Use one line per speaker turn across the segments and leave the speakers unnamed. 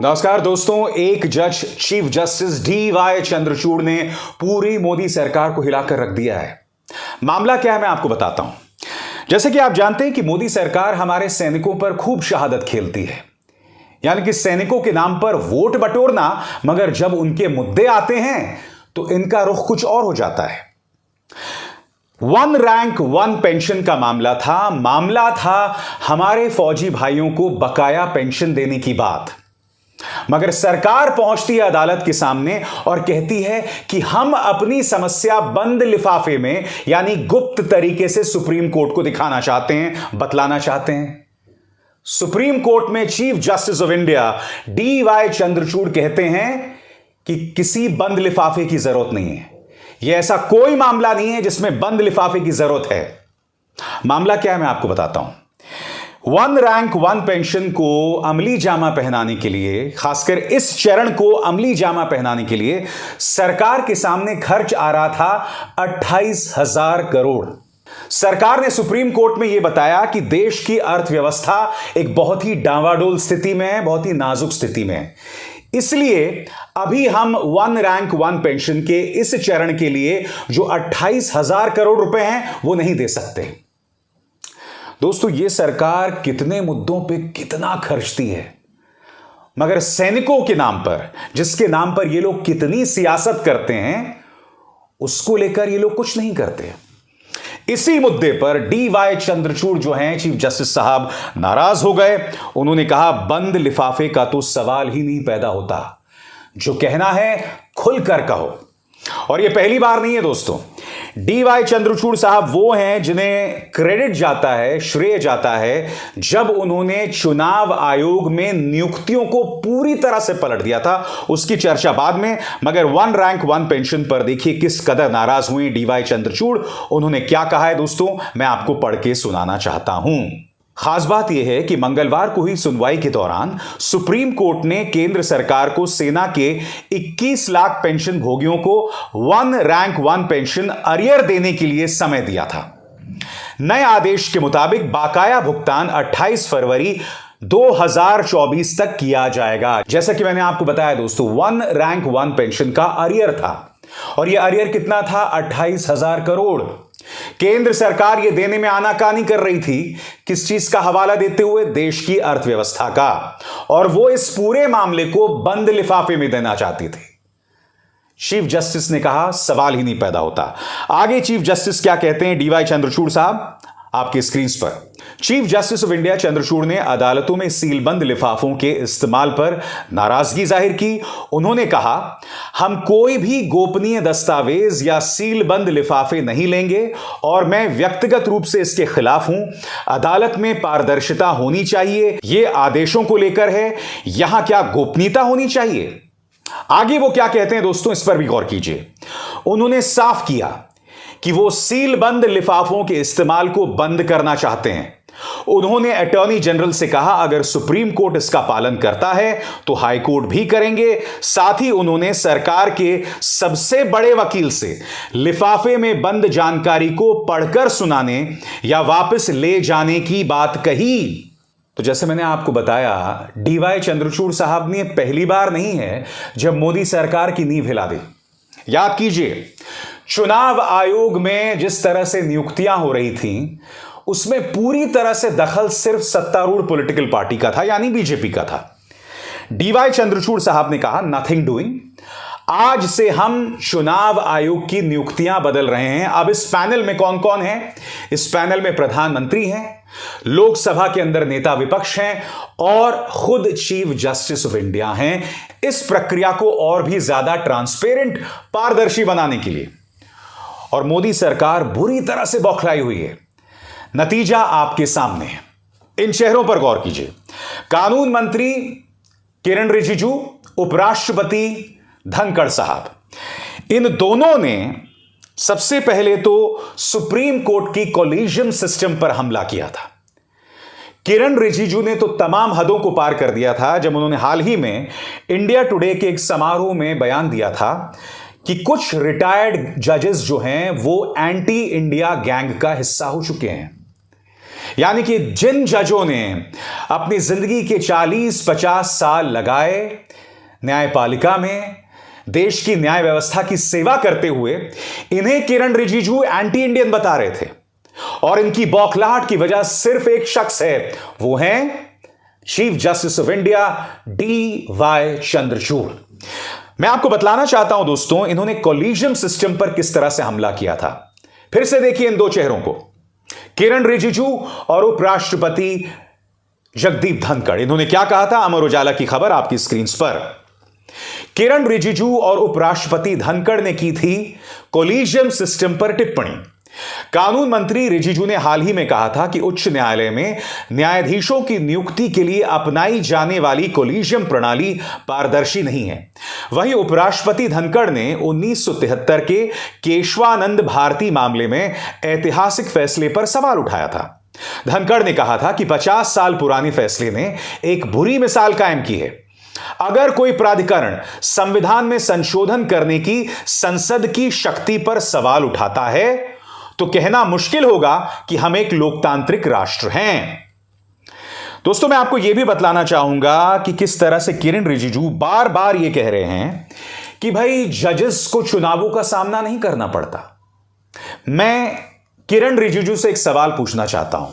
नमस्कार दोस्तों। एक जज चीफ जस्टिस डी.वाई. चंद्रचूड़ ने पूरी मोदी सरकार को हिलाकर रख दिया है। मामला क्या है मैं आपको बताता हूं। जैसे कि आप जानते हैं कि मोदी सरकार हमारे सैनिकों पर खूब शहादत खेलती है, यानी कि सैनिकों के नाम पर वोट बटोरना, मगर जब उनके मुद्दे आते हैं तो इनका रुख कुछ और हो जाता है। वन रैंक वन पेंशन का मामला था हमारे फौजी भाइयों को बकाया पेंशन देने की बात। मगर सरकार पहुंचती है अदालत के सामने और कहती है कि हम अपनी समस्या बंद लिफाफे में यानी गुप्त तरीके से सुप्रीम कोर्ट को दिखाना चाहते हैं, बतलाना चाहते हैं। सुप्रीम कोर्ट में chief justice of India D.Y.. Chandrachud कहते हैं कि किसी बंद लिफाफे की जरूरत नहीं है। यह ऐसा कोई मामला नहीं है जिसमें बंद लिफाफे की जरूरत है। मामला क्या है मैं आपको बताता हूं। वन रैंक वन पेंशन को अमली जामा पहनाने के लिए, खासकर इस चरण को अमली जामा पहनाने के लिए सरकार के सामने खर्च आ रहा था 28,000 करोड़। सरकार ने सुप्रीम कोर्ट में यह बताया कि देश की अर्थव्यवस्था एक बहुत ही डावाडोल स्थिति में है, बहुत ही नाजुक स्थिति में है। इसलिए अभी हम वन रैंक वन पेंशन के इस चरण के लिए जो 28,000 करोड़ रुपए हैं वो नहीं दे सकते। दोस्तों, यह सरकार कितने मुद्दों पे कितना खर्चती है, मगर सैनिकों के नाम पर, जिसके नाम पर ये लोग कितनी सियासत करते हैं, उसको लेकर ये लोग कुछ नहीं करते। इसी मुद्दे पर डी.वाई. चंद्रचूड़ जो हैं चीफ जस्टिस साहब नाराज हो गए। उन्होंने कहा बंद लिफाफे का तो सवाल ही नहीं पैदा होता, जो कहना है खुलकर कहो। और यह पहली बार नहीं है दोस्तों। डी.वाई. चंद्रचूड़ साहब वो हैं जिन्हें क्रेडिट जाता है, श्रेय जाता है, जब उन्होंने चुनाव आयोग में नियुक्तियों को पूरी तरह से पलट दिया था। उसकी चर्चा बाद में, मगर वन रैंक वन पेंशन पर देखिए किस कदर नाराज हुए डी.वाई. चंद्रचूड़। उन्होंने क्या कहा है दोस्तों, मैं आपको पढ़ के सुनाना चाहता हूं। खास बात यह है कि मंगलवार को हुई सुनवाई के दौरान सुप्रीम कोर्ट ने केंद्र सरकार को सेना के 21 लाख पेंशन भोगियों को one rank one pension arrear देने के लिए समय दिया था। नए आदेश के मुताबिक बाकाया भुगतान 28 फरवरी 2024 तक किया जाएगा। जैसा कि मैंने आपको बताया दोस्तों, वन रैंक वन पेंशन का अरियर था, और यह अरियर कितना था? 28,000 करोड़। केंद्र सरकार यह देने में आनाकानी कर रही थी, किस चीज का हवाला देते हुए? देश की अर्थव्यवस्था का। और वो इस पूरे मामले को बंद लिफाफे में देना चाहती थी। चीफ जस्टिस ने कहा सवाल ही नहीं पैदा होता। आगे चीफ जस्टिस क्या कहते हैं डी.वाई. चंद्रचूड़ साहब, आपकी स्क्रीन पर। Chief justice of India Chandrachud ने अदालतों में सीलबंद लिफाफों के इस्तेमाल पर नाराजगी जाहिर की। उन्होंने कहा हम कोई भी गोपनीय दस्तावेज या सीलबंद लिफाफे नहीं लेंगे, और मैं व्यक्तिगत रूप से इसके खिलाफ हूं। अदालत में पारदर्शिता होनी चाहिए। यह आदेशों को लेकर है, यहां क्या गोपनीयता होनी चाहिए? आगे वो क्या कहते हैं दोस्तों, इस पर भी गौर कीजिए। उन्होंने साफ किया कि वो सीलबंद लिफाफों के इस्तेमाल को बंद करना चाहते हैं। उन्होंने अटॉर्नी जनरल से कहा अगर सुप्रीम कोर्ट इसका पालन करता है तो हाई कोर्ट भी करेंगे। साथ ही उन्होंने सरकार के सबसे बड़े वकील से लिफाफे में बंद जानकारी को पढ़कर सुनाने या वापस ले जाने की बात कही। तो जैसे मैंने आपको बताया, डी.वाई. चंद्रचूड़ साहब ने पहली बार नहीं है जब मोदी सरकार की नींव हिला दी। याद कीजिए, चुनाव आयोग में जिस तरह से नियुक्तियां हो रही थीं, उसमें पूरी तरह से दखल सिर्फ सत्तारूढ़ पॉलिटिकल पार्टी का था, यानी बीजेपी का था। डी.वाई. चंद्रचूड़ साहब ने कहा नथिंग डूइंग, आज से हम चुनाव आयोग की नियुक्तियां बदल रहे हैं। अब इस पैनल में कौन कौन है? इस पैनल में प्रधानमंत्री हैं, लोकसभा के अंदर नेता विपक्ष हैं, और खुद चीफ जस्टिस ऑफ इंडिया हैं। इस प्रक्रिया को और भी ज्यादा ट्रांसपेरेंट, पारदर्शी बनाने के लिए। और मोदी सरकार बुरी तरह से बौखलाई हुई है। नतीजा आपके सामने है। इन चेहरों पर गौर कीजिए। कानून मंत्री किरण रिजिजू, उपराष्ट्रपति धनखड़ साहब, इन दोनों ने सबसे पहले तो सुप्रीम कोर्ट की कोलिजियम सिस्टम पर हमला किया था। किरण रिजिजू ने तो तमाम हदों को पार कर दिया था जब उन्होंने हाल ही में इंडिया टुडे के एक समारोह में बयान दिया था कि कुछ रिटायर्ड जजेस जो हैं वो एंटी इंडिया गैंग का हिस्सा हो चुके हैं। यानी कि जिन जजों ने अपनी जिंदगी के 40-50 साल लगाए न्यायपालिका में, देश की न्याय व्यवस्था की सेवा करते हुए, इन्हें किरण रिजिजू एंटी इंडियन बता रहे थे। और इनकी बौखलाहट की वजह सिर्फ एक शख्स है, वो है chief justice of India DY Chandrachud. मैं आपको बतलाना चाहता हूं दोस्तों, इन्होंने कॉलेजियम सिस्टम पर किस तरह से हमला किया था। फिर से देखिए इन दो चेहरों को, किरण रिजिजू और उपराष्ट्रपति जगदीप धनखड़। इन्होंने क्या कहा था, अमर उजाला की खबर आपकी स्क्रीन पर। किरण रिजिजू और उपराष्ट्रपति धनखड़ ने की थी कॉलेजियम सिस्टम पर टिप्पणी। कानून मंत्री रिजिजू ने हाल ही में कहा था कि उच्च न्यायालय में न्यायाधीशों की नियुक्ति के लिए अपनाई जाने वाली कॉलेजियम प्रणाली पारदर्शी नहीं है। वहीं उपराष्ट्रपति धनखड़ ने 1973 के केशवानंद भारती मामले में ऐतिहासिक फैसले पर सवाल उठाया था। धनखड़ ने कहा था कि 50 साल पुराने फैसले ने एक बुरी मिसाल कायम की है। अगर कोई प्राधिकरण संविधान में संशोधन करने की संसद की शक्ति पर सवाल उठाता है तो कहना मुश्किल होगा कि हम एक लोकतांत्रिक राष्ट्र हैं। दोस्तों, मैं आपको यह भी बतलाना चाहूंगा कि किस तरह से किरण रिजिजू बार बार यह कह रहे हैं कि भाई जजेस को चुनावों का सामना नहीं करना पड़ता। मैं किरण रिजिजू से एक सवाल पूछना चाहता हूं,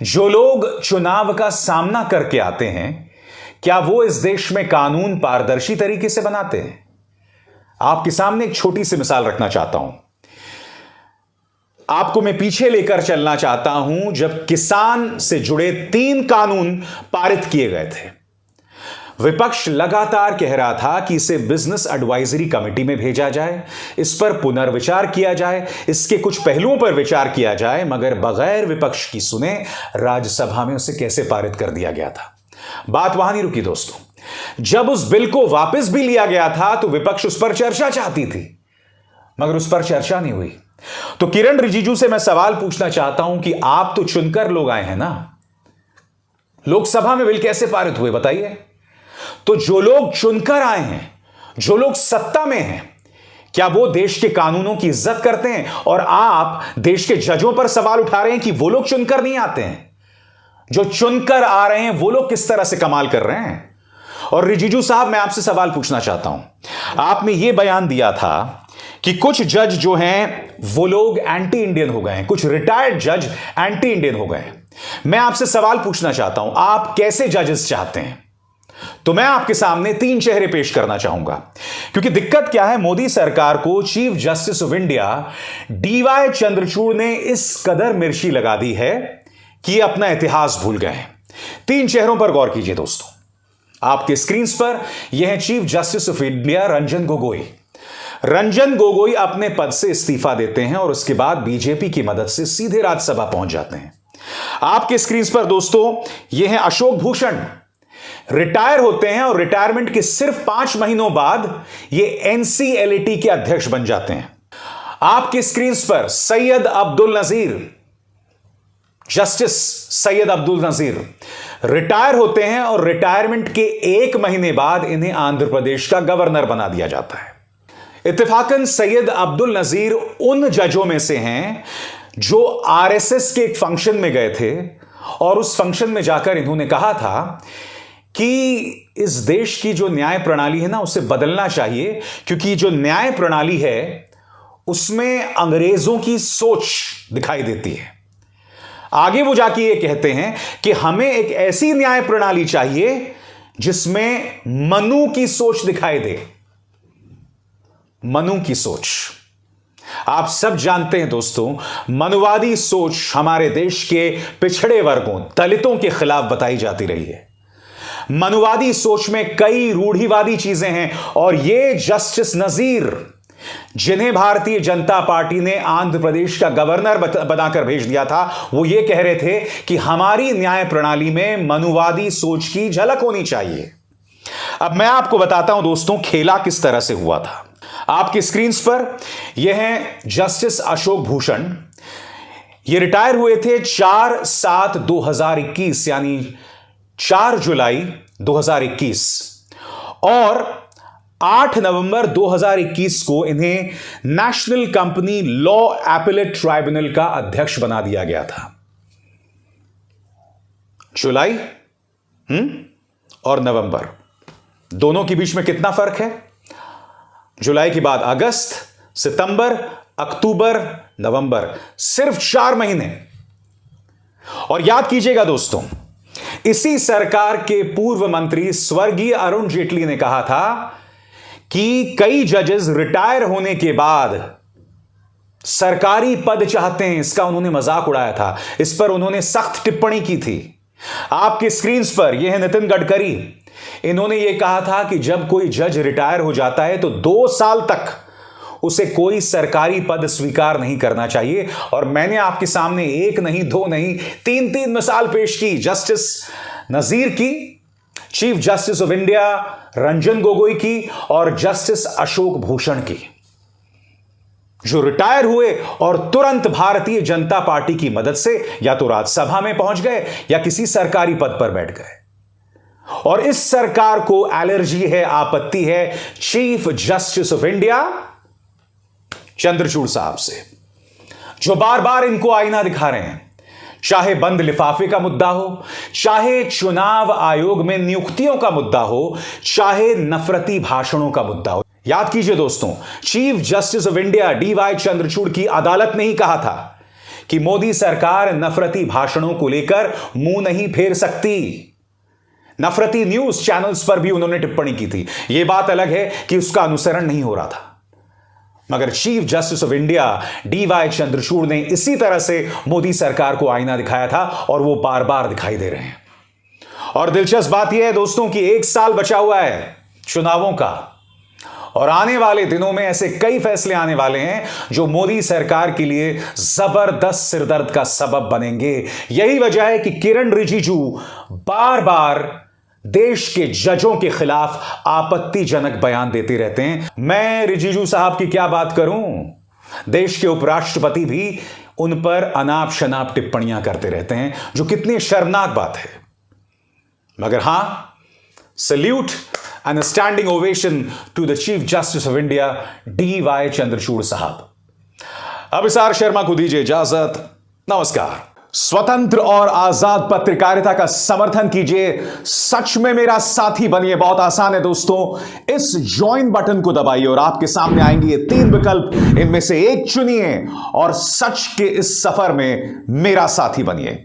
जो लोग चुनाव का सामना करके आते हैं, क्या वो इस देश में कानून पारदर्शी तरीके से बनाते हैं? आपके सामने एक छोटी सी मिसाल रखना चाहता हूं। आपको मैं पीछे लेकर चलना चाहता हूं जब किसान से जुड़े 3 कानून पारित किए गए थे। विपक्ष लगातार कह रहा था कि इसे बिजनेस एडवाइजरी कमेटी में भेजा जाए, इस पर पुनर्विचार किया जाए, इसके कुछ पहलुओं पर विचार किया जाए, मगर बगैर विपक्ष की सुने राज्यसभा में उसे कैसे पारित कर दिया गया था। बात वहां नहीं रुकी दोस्तों। जब उस बिल को वापस भी लिया गया था तो विपक्ष उस पर चर्चा चाहती थी, मगर उस पर चर्चा नहीं हुई। तो किरण रिजिजू से मैं सवाल पूछना चाहता हूं कि आप तो चुनकर लोग आए हैं ना, लोकसभा में बिल कैसे पारित हुए बताइए? तो जो लोग चुनकर आए हैं, जो लोग सत्ता में हैं, क्या वो देश के कानूनों की इज्जत करते हैं? और आप देश के जजों पर सवाल उठा रहे हैं कि वो लोग चुनकर नहीं आते हैं। जो चुनकर आ रहे हैं वो लोग किस तरह से कमाल कर रहे हैं। और रिजिजू साहब, मैं आपसे सवाल पूछना चाहता हूं, आपने यह बयान दिया था कि कुछ जज जो हैं वो लोग एंटी इंडियन हो गए हैं, कुछ रिटायर्ड जज एंटी इंडियन हो गए हैं। मैं आपसे सवाल पूछना चाहता हूं, आप कैसे जजेस चाहते हैं? तो मैं आपके सामने 3 चेहरे पेश करना चाहूंगा, क्योंकि दिक्कत क्या है, मोदी सरकार को chief justice of India DY Chandrachud ने इस कदर मिर्ची लगा दी है कि अपना इतिहास भूल गए हैं। 3 चेहरों पर गौर कीजिए दोस्तों, आपके स्क्रीन पर यह है chief justice of India Ranjan Gogoi. Ranjan Gogoi अपने पद से इस्तीफा देते हैं और उसके बाद बीजेपी की मदद से सीधे राज्यसभा पहुंच जाते हैं। आपके स्क्रीन पर दोस्तों यह है अशोक भूषण, रिटायर होते हैं और रिटायरमेंट के सिर्फ 5 महीनों बाद ये NCLAT के अध्यक्ष बन जाते हैं। आपके स्क्रीन पर सैयद अब्दुल नजीर, जस्टिस सैयद अब्दुल नजीर रिटायर होते हैं और रिटायरमेंट के 1 महीने बाद इन्हें आंध्र प्रदेश का गवर्नर बना दिया जाता है। इत्तेफाकन सैयद अब्दुल नजीर उन जजों में से हैं जो RSS के एक फंक्शन में गए थे और उस फंक्शन में जाकर इन्होंने कहा था कि इस देश की जो न्याय प्रणाली है ना, उसे बदलना चाहिए, क्योंकि जो न्याय प्रणाली है उसमें अंग्रेजों की सोच दिखाई देती है। आगे वो जाके ये कहते हैं कि हमें एक ऐसी न्याय प्रणाली चाहिए जिसमें मनु की सोच दिखाई दे। मनु की सोच, आप सब जानते हैं दोस्तों, मनुवादी सोच हमारे देश के पिछड़े वर्गों, दलितों के खिलाफ बताई जाती रही है। मनुवादी सोच में कई रूढ़िवादी चीजें हैं और ये जस्टिस नजीर, जिन्हें भारतीय जनता पार्टी ने आंध्र प्रदेश का गवर्नर बनाकर भेज दिया था, वो ये कह रहे थे कि हमारी न्याय प्रणाली में मनुवादी सोच की झलक होनी चाहिए। अब मैं आपको बताता हूं दोस्तों, खेला किस तरह से हुआ था। आपकी स्क्रीन पर यह है जस्टिस अशोक भूषण। ये रिटायर हुए थे 4/7/2021 यानी 4 जुलाई 2021 और 8 नवंबर 2021 को इन्हें national company law appellate tribunal का अध्यक्ष बना दिया गया था। जुलाई और नवंबर, दोनों के बीच में कितना फर्क है? जुलाई के बाद अगस्त, सितंबर, अक्टूबर, नवंबर, सिर्फ 4 महीने। और याद कीजिएगा दोस्तों, इसी सरकार के पूर्व मंत्री स्वर्गीय अरुण जेटली ने कहा था कि कई जजेस रिटायर होने के बाद सरकारी पद चाहते हैं। इसका उन्होंने मजाक उड़ाया था, इस पर उन्होंने सख्त टिप्पणी की थी। आपकी स्क्रीन पर यह है नितिन गडकरी। इन्होंने यह कहा था कि जब कोई जज रिटायर हो जाता है तो 2 साल तक उसे कोई सरकारी पद स्वीकार नहीं करना चाहिए। और मैंने आपके सामने 1 नहीं 2 नहीं 3 मिसाल पेश की, जस्टिस नजीर की, chief justice of India Ranjan Gogoi की और जस्टिस अशोक भूषण की, जो रिटायर हुए और तुरंत भारतीय जनता पार्टी की मदद से या तो राज्यसभा में पहुंच गए या किसी सरकारी पद पर बैठ गए। और इस सरकार को एलर्जी है, आपत्ति है chief justice of India Chandrachud साहब से, जो बार बार इनको आईना दिखा रहे हैं। चाहे बंद लिफाफे का मुद्दा हो, चाहे चुनाव आयोग में नियुक्तियों का मुद्दा हो, चाहे नफरती भाषणों का मुद्दा हो। याद कीजिए दोस्तों, chief justice of India DY Chandrachud की अदालत ने ही कहा था कि मोदी सरकार नफरती भाषणों को लेकर मुंह नहीं फेर सकती। नफरती न्यूज चैनल्स पर भी उन्होंने टिप्पणी की थी। यह बात अलग है कि उसका अनुसरण नहीं हो रहा था, मगर chief justice of India DY Chandrachud ने इसी तरह से मोदी सरकार को आईना दिखाया था और वो बार बार दिखाई दे रहे हैं। और दिलचस्प बात यह है दोस्तों कि 1 साल बचा हुआ है चुनावों का, और आने वाले दिनों में ऐसे कई फैसले आने वाले हैं जो मोदी सरकार के लिए जबरदस्त सिरदर्द का सबब बनेंगे। यही वजह है कि किरण रिजिजू बार बार देश के जजों के खिलाफ आपत्तिजनक बयान देते रहते हैं। मैं रिजिजू साहब की क्या बात करूं, देश के उपराष्ट्रपति भी उन पर अनाप शनाप टिप्पणियां करते रहते हैं, जो कितनी शर्मनाक बात है। मगर हां, salute and standing ovation to the chief justice of India DY Chandrachud साहब। अभिसार शर्मा को दीजिए इजाजत। नमस्कार। स्वतंत्र और आजाद पत्रकारिता का समर्थन कीजिए, सच में मेरा साथी बनिए। बहुत आसान है दोस्तों, इस ज्वाइन बटन को दबाइए और आपके सामने आएंगे ये 3 विकल्प, इनमें से एक चुनिए और सच के इस सफर में मेरा साथी बनिए।